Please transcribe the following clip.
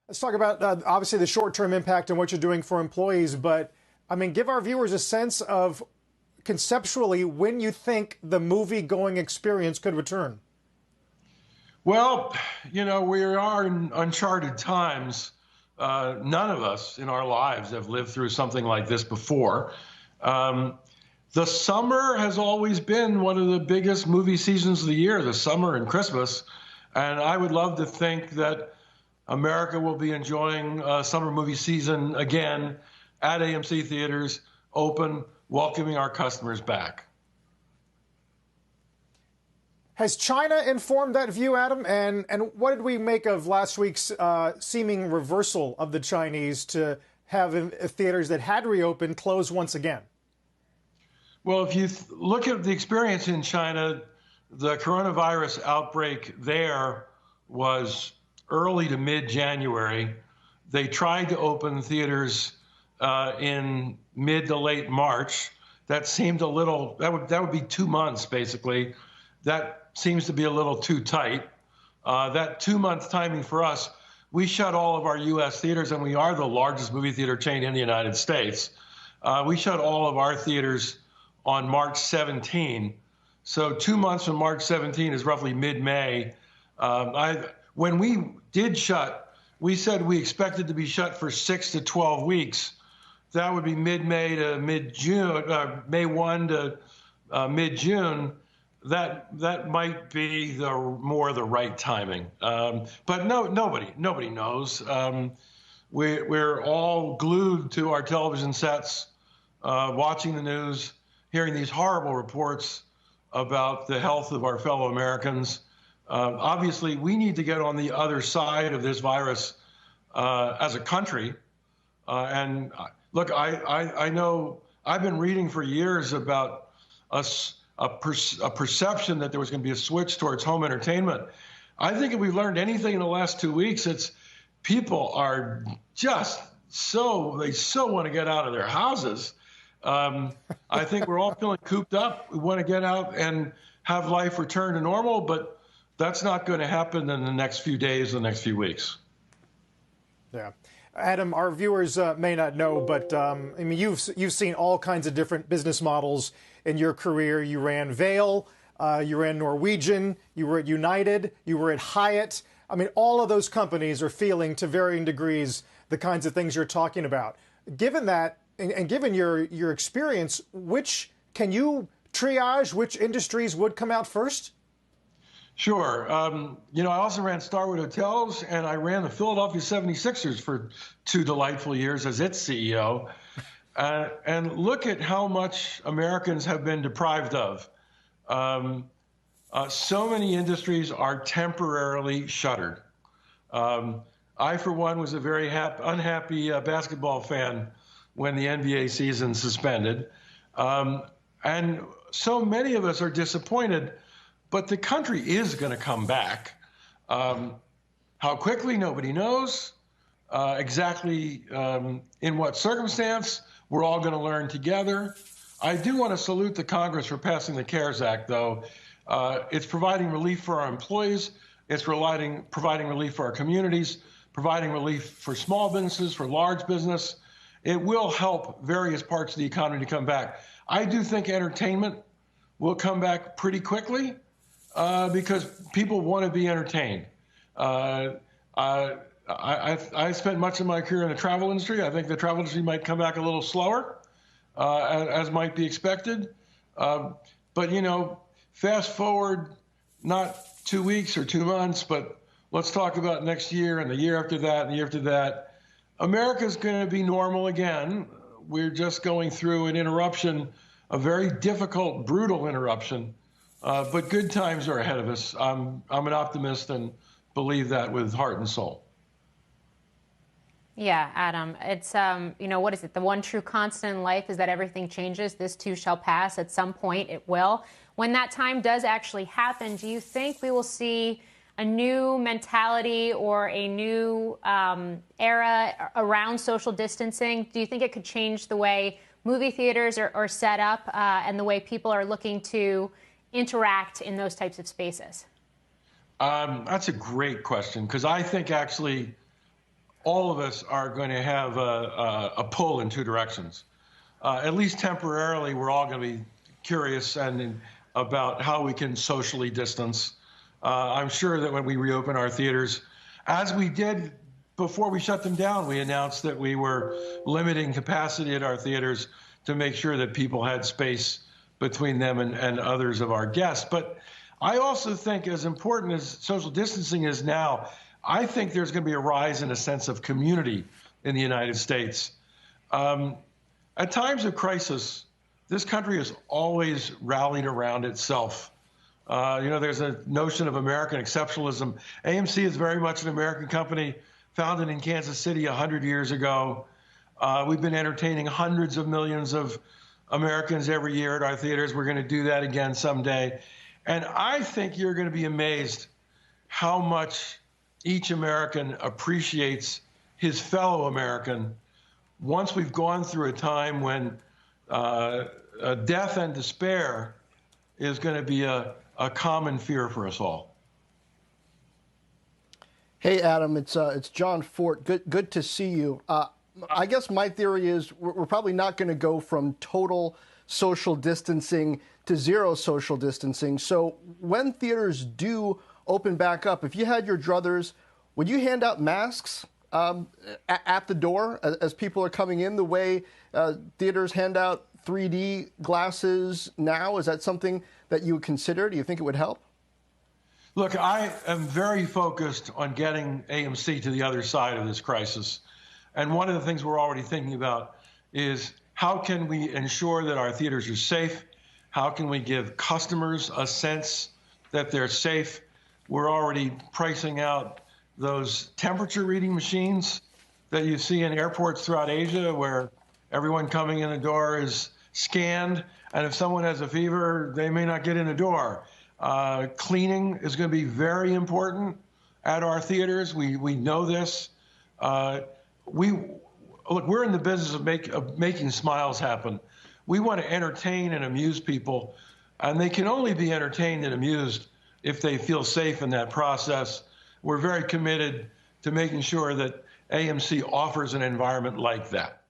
Let's talk about obviously the short-term impact and what you're doing for employees, but I mean, give our viewers a sense of conceptually when you think the movie-going experience could return. Well, we are in uncharted times. None of us in our lives have lived through something like this before. The summer has always been one of the biggest movie seasons of the year, the summer and Christmas. And I would love to think that America will be enjoying summer movie season again at AMC theaters, open, welcoming our customers back. Has China informed that view, Adam? And what did we make of last week's seeming reversal of the Chinese to have theaters that had reopened close once again? Well, if you look at the experience in China, the coronavirus outbreak there was early to mid-January. They tried to open theaters in mid to late March. That seemed a little, that would be 2 months, basically. That seems to be a little too tight. That 2-month timing for us, we shut all of our U.S. theaters, and we are the largest movie theater chain in the United States. We shut all of our theaters on March 17. So 2 months from March 17 is roughly mid-May. When we did shut, we said we expected to be shut for 6 to 12 weeks. That would be mid-May to mid-June, May 1 to mid-June. That might be more the right timing. But nobody knows. We're all glued to our television sets, watching the news, hearing these horrible reports about the health of our fellow Americans. Obviously, we need to get on the other side of this virus as a country. And look, I know I've been reading for years about a perception that there was going to be a switch towards home entertainment. I think if we've learned anything in the last 2 weeks, it's people are just they so want to get out of their houses. I think we're all feeling cooped up. We want to get out and have life return to normal, but that's not going to happen in the next few days, the next few weeks. Yeah. Adam, our viewers may not know, but I mean, you've seen all kinds of different business models in your career. You ran Vail, you ran Norwegian, you were at United, you were at Hyatt. I mean, all of those companies are feeling to varying degrees the kinds of things you're talking about. Given that, and given your experience, can you triage which industries would come out first? Sure. I also ran Starwood Hotels, and I ran the Philadelphia 76ers for 2 delightful years as its CEO. And look at how much Americans have been deprived of. So many industries are temporarily shuttered. I, for one, was a very unhappy basketball fan when the NBA season suspended. And so many of us are disappointed. But the country is going to come back. How quickly, nobody knows. Exactly in what circumstance, we're all going to learn together. I do want to salute the Congress for passing the CARES Act, though. It's providing relief for our employees. It's providing relief for our communities, providing relief for small businesses, for large business. It will help various parts of the economy to come back. I do think entertainment will come back pretty quickly. Because people want to be entertained. I spent much of my career in the travel industry. I think the travel industry might come back a little slower, as might be expected. But, fast forward not 2 weeks or 2 months, but let's talk about next year and the year after that and the year after that. America's going to be normal again. We're just going through an interruption, a very difficult, brutal interruption. But good times are ahead of us. I'm an optimist and believe that with heart and soul. Yeah, Adam, it's, what is it? The one true constant in life is that everything changes. This too shall pass. At some point, it will. When that time does actually happen, do you think we will see a new mentality or a new era around social distancing? Do you think it could change the way movie theaters are set up and the way people are looking to interact in those types of spaces? That's a great question, because I think actually all of us are going to have a pull in two directions. At least temporarily, we're all going to be curious and about how we can socially distance. I'm sure that when we reopen our theaters, as we did before we shut them down, we announced that we were limiting capacity at our theaters to make sure that people had space between them and others of our guests. But I also think, as important as social distancing is now, I think there's going to be a rise in a sense of community in the United States. At times of crisis, this country has always rallied around itself. There's a notion of American exceptionalism. AMC is very much an American company, founded in Kansas City 100 years ago. We've been entertaining hundreds of millions of Americans every year at our theaters. We're going to do that again someday. And I think you're going to be amazed how much each American appreciates his fellow American once we've gone through a time when death and despair is going to be a common fear for us all. Hey, Adam, it's John Fort. Good to see you. I guess my theory is we're probably not going to go from total social distancing to zero social distancing. So when theaters do open back up, if you had your druthers, would you hand out masks at the door as people are coming in the way theaters hand out 3D glasses now? Is that something that you would consider? Do you think it would help? Look, I am very focused on getting AMC to the other side of this crisis. And one of the things we're already thinking about is how can we ensure that our theaters are safe? How can we give customers a sense that they're safe? We're already pricing out those temperature reading machines that you see in airports throughout Asia, where everyone coming in the door is scanned. And if someone has a fever, they may not get in the door. Cleaning is going to be very important at our theaters. We know this. Look, we're in the business of making smiles happen. We want to entertain and amuse people, and they can only be entertained and amused if they feel safe in that process. We're very committed to making sure that AMC offers an environment like that.